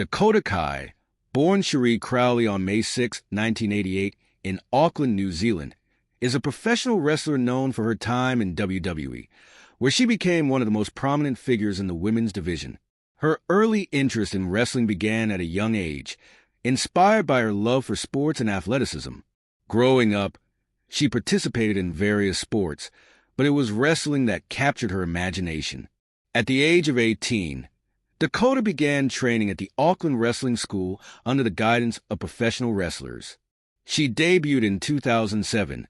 Dakota Kai, born Cherie Crowley on May 6, 1988, in Auckland, New Zealand, is a professional wrestler known for her time in WWE, where she became one of the most prominent figures in the women's division. Her early interest in wrestling began at a young age, inspired by her love for sports and athleticism. Growing up, she participated in various sports, but it was wrestling that captured her imagination. At the age of 18, Dakota began training at the Auckland Wrestling School under the guidance of professional wrestlers. She debuted in 2007,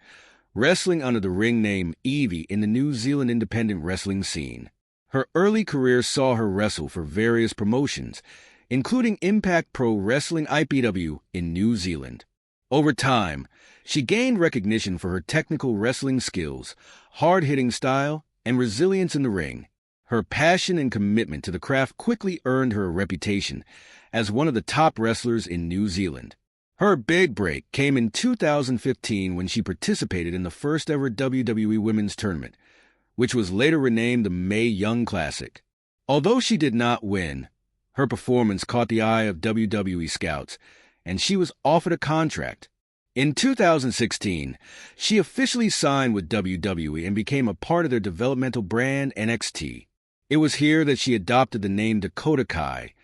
wrestling under the ring name Evie in the New Zealand independent wrestling scene. Her early career saw her wrestle for various promotions, including Impact Pro Wrestling IPW in New Zealand. Over time, she gained recognition for her technical wrestling skills, hard-hitting style, and resilience in the ring. Her passion and commitment to the craft quickly earned her a reputation as one of the top wrestlers in New Zealand. Her big break came in 2015 when she participated in the first-ever WWE Women's Tournament, which was later renamed the Mae Young Classic. Although she did not win, her performance caught the eye of WWE scouts, and she was offered a contract. In 2016, she officially signed with WWE and became a part of their developmental brand NXT. It was here that she adopted the name Dakota Kai,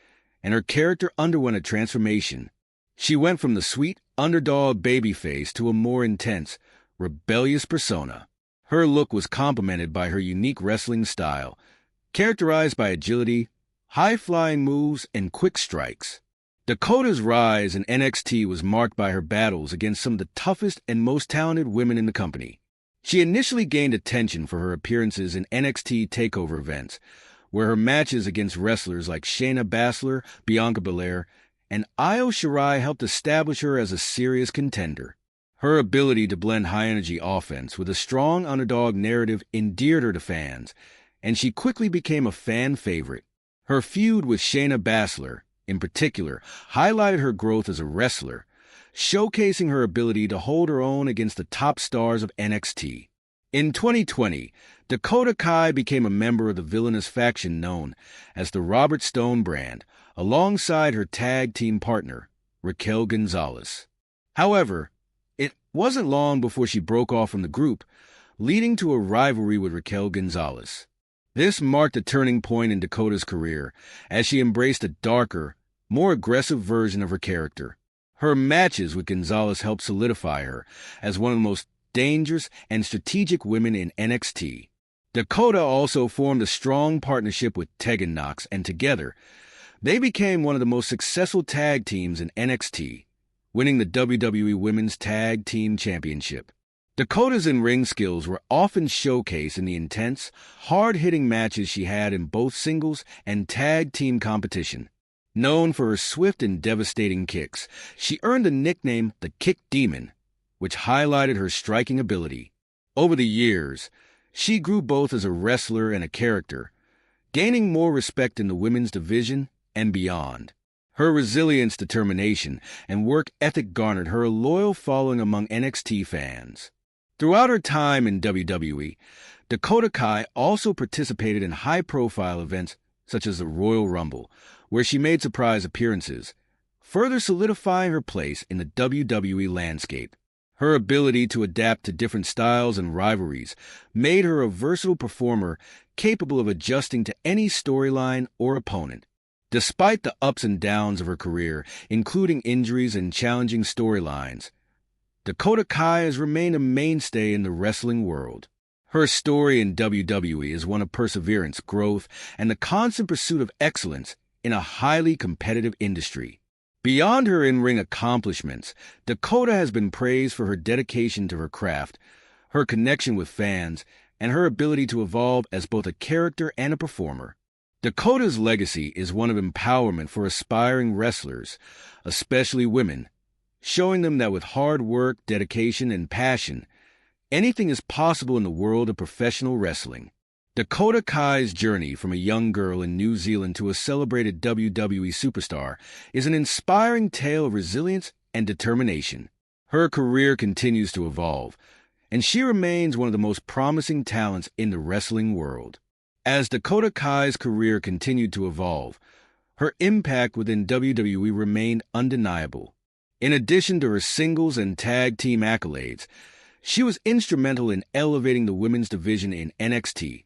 and her character underwent a transformation. She went from the sweet, underdog babyface to a more intense, rebellious persona. Her look was complemented by her unique wrestling style, characterized by agility, high-flying moves, and quick strikes. Dakota's rise in NXT was marked by her battles against some of the toughest and most talented women in the company. She initially gained attention for her appearances in NXT TakeOver events, where her matches against wrestlers like Shayna Baszler, Bianca Belair, and Io Shirai helped establish her as a serious contender. Her ability to blend high-energy offense with a strong underdog narrative endeared her to fans, and she quickly became a fan favorite. Her feud with Shayna Baszler, in particular, highlighted her growth as a wrestler, showcasing her ability to hold her own against the top stars of NXT. In 2020, Dakota Kai became a member of the villainous faction known as the Robert Stone brand, alongside her tag team partner, Raquel Gonzalez. However, it wasn't long before she broke off from the group, leading to a rivalry with Raquel Gonzalez. This marked a turning point in Dakota's career, as she embraced a darker, more aggressive version of her character. Her matches with Gonzalez helped solidify her as one of the most dangerous and strategic women in NXT. Dakota also formed a strong partnership with Tegan Nox, and together, they became one of the most successful tag teams in NXT, winning the WWE Women's Tag Team Championship. Dakota's in-ring skills were often showcased in the intense, hard-hitting matches she had in both singles and tag team competition. Known for her swift and devastating kicks, she earned the nickname the Kick Demon, which highlighted her striking ability. Over the years, she grew both as a wrestler and a character, gaining more respect in the women's division and beyond. Her resilience, determination, and work ethic garnered her a loyal following among NXT fans. Throughout her time in WWE, Dakota Kai also participated in high-profile events such as the Royal Rumble, where she made surprise appearances, further solidifying her place in the WWE landscape. Her ability to adapt to different styles and rivalries made her a versatile performer capable of adjusting to any storyline or opponent. Despite the ups and downs of her career, including injuries and challenging storylines, Dakota Kai has remained a mainstay in the wrestling world. Her story in WWE is one of perseverance, growth, and the constant pursuit of excellence in a highly competitive industry. Beyond her in-ring accomplishments, Dakota has been praised for her dedication to her craft, her connection with fans, and her ability to evolve as both a character and a performer. Dakota's legacy is one of empowerment for aspiring wrestlers, especially women, showing them that with hard work, dedication, and passion, anything is possible in the world of professional wrestling. Dakota Kai's journey from a young girl in New Zealand to a celebrated WWE superstar is an inspiring tale of resilience and determination. Her career continues to evolve, and she remains one of the most promising talents in the wrestling world. As Dakota Kai's career continued to evolve, Her impact within WWE remained undeniable. In addition to her singles and tag team accolades, she was instrumental in elevating the women's division in NXT,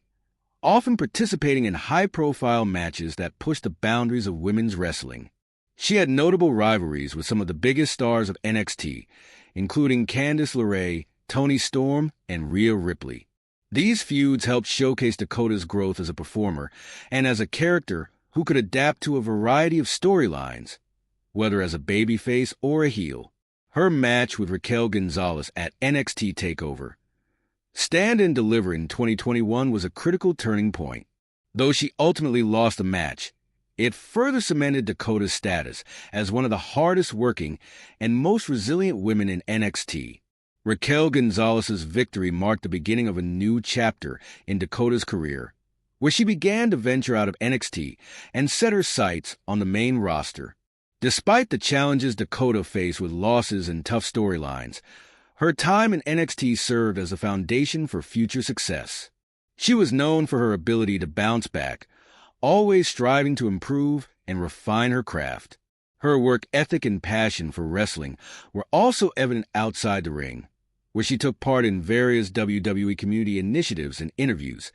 often participating in high-profile matches that pushed the boundaries of women's wrestling. She had notable rivalries with some of the biggest stars of NXT, including Candice LeRae, Toni Storm, and Rhea Ripley. These feuds helped showcase Dakota's growth as a performer and as a character who could adapt to a variety of storylines, whether as a babyface or a heel. Her match with Raquel Gonzalez at NXT TakeOver Stand and Deliver in 2021 was a critical turning point. Though she ultimately lost the match, it further cemented Dakota's status as one of the hardest working and most resilient women in NXT. Raquel Gonzalez's victory marked the beginning of a new chapter in Dakota's career, where she began to venture out of NXT and set her sights on the main roster. Despite the challenges Dakota faced with losses and tough storylines, her time in NXT served as a foundation for future success. She was known for her ability to bounce back, always striving to improve and refine her craft. Her work ethic and passion for wrestling were also evident outside the ring, where she took part in various WWE community initiatives and interviews,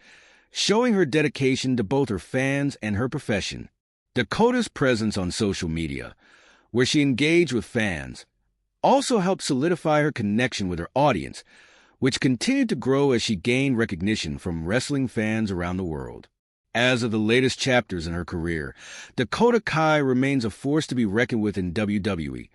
showing her dedication to both her fans and her profession. Dakota's presence on social media, where she engaged with fans, also helped solidify her connection with her audience, which continued to grow as she gained recognition from wrestling fans around the world. As of the latest chapters in her career, Dakota Kai remains a force to be reckoned with in WWE,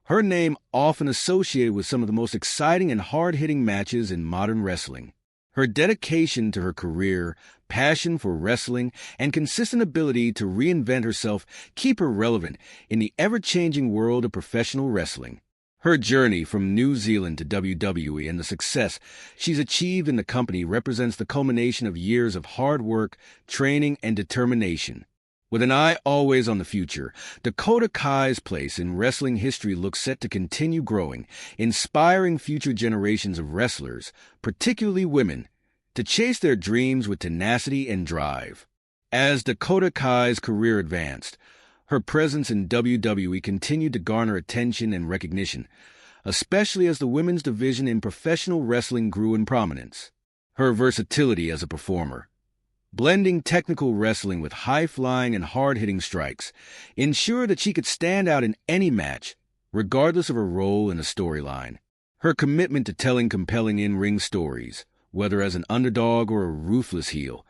her name often associated with some of the most exciting and hard-hitting matches in modern wrestling. Her dedication to her career, passion for wrestling, and consistent ability to reinvent herself keep her relevant in the ever-changing world of professional wrestling. Her journey from New Zealand to WWE and the success she's achieved in the company represents the culmination of years of hard work, training, and determination. With an eye always on the future, Dakota Kai's place in wrestling history looks set to continue growing, inspiring future generations of wrestlers, particularly women, to chase their dreams with tenacity and drive. As Dakota Kai's career advanced, her presence in WWE continued to garner attention and recognition, especially as the women's division in professional wrestling grew in prominence. Her versatility as a performer, blending technical wrestling with high-flying and hard-hitting strikes, ensured that she could stand out in any match, regardless of her role in a storyline. Her commitment to telling compelling in-ring stories, whether as an underdog or a ruthless heel,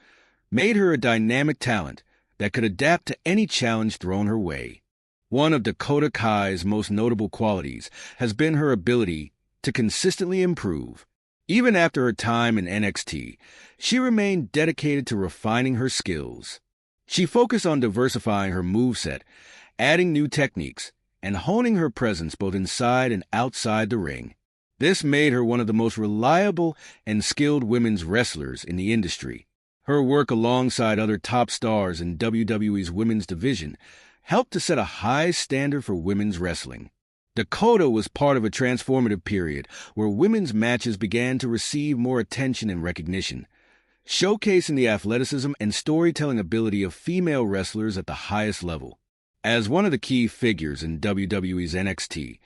made her a dynamic talent that could adapt to any challenge thrown her way. One of Dakota Kai's most notable qualities has been her ability to consistently improve. Even after her time in NXT, she remained dedicated to refining her skills. She focused on diversifying her moveset, adding new techniques, and honing her presence both inside and outside the ring. This made her one of the most reliable and skilled women's wrestlers in the industry. Her work alongside other top stars in WWE's women's division helped to set a high standard for women's wrestling. Dakota was part of a transformative period where women's matches began to receive more attention and recognition, showcasing the athleticism and storytelling ability of female wrestlers at the highest level. As one of the key figures in WWE's NXT,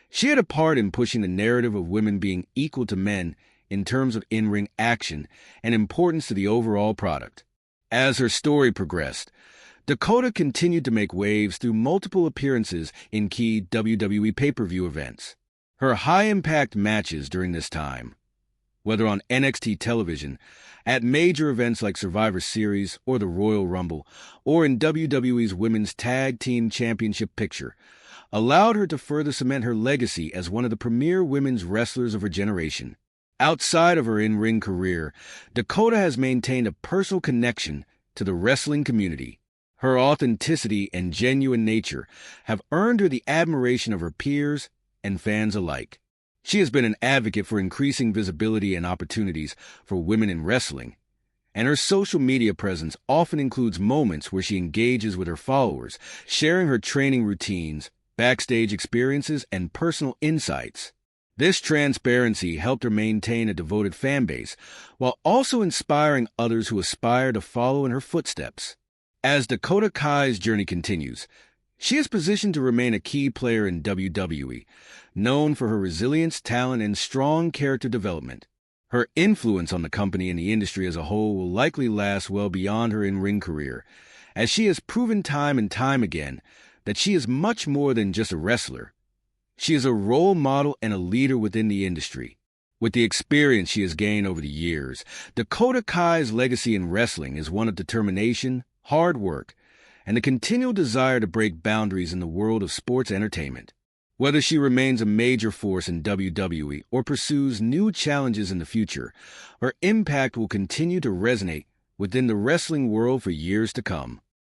she had a part in pushing the narrative of women being equal to men in terms of in-ring action and importance to the overall product. As her story progressed, Dakota continued to make waves through multiple appearances in key WWE pay-per-view events. Her high-impact matches during this time, whether on NXT television, at major events like Survivor Series or the Royal Rumble, or in WWE's Women's Tag Team Championship picture, allowed her to further cement her legacy as one of the premier women's wrestlers of her generation. Outside of her in-ring career, Dakota has maintained a personal connection to the wrestling community. Her authenticity and genuine nature have earned her the admiration of her peers and fans alike. She has been an advocate for increasing visibility and opportunities for women in wrestling, and her social media presence often includes moments where she engages with her followers, sharing her training routines, backstage experiences, and personal insights. This transparency helped her maintain a devoted fan base, while also inspiring others who aspire to follow in her footsteps. As Dakota Kai's journey continues, she is positioned to remain a key player in WWE, known for her resilience, talent, and strong character development. Her influence on the company and the industry as a whole will likely last well beyond her in-ring career, as she has proven time and time again that she is much more than just a wrestler. She is a role model and a leader within the industry. With the experience she has gained over the years, Dakota Kai's legacy in wrestling is one of determination, hard work, and the continual desire to break boundaries in the world of sports entertainment. Whether she remains a major force in WWE or pursues new challenges in the future, her impact will continue to resonate within the wrestling world for years to come.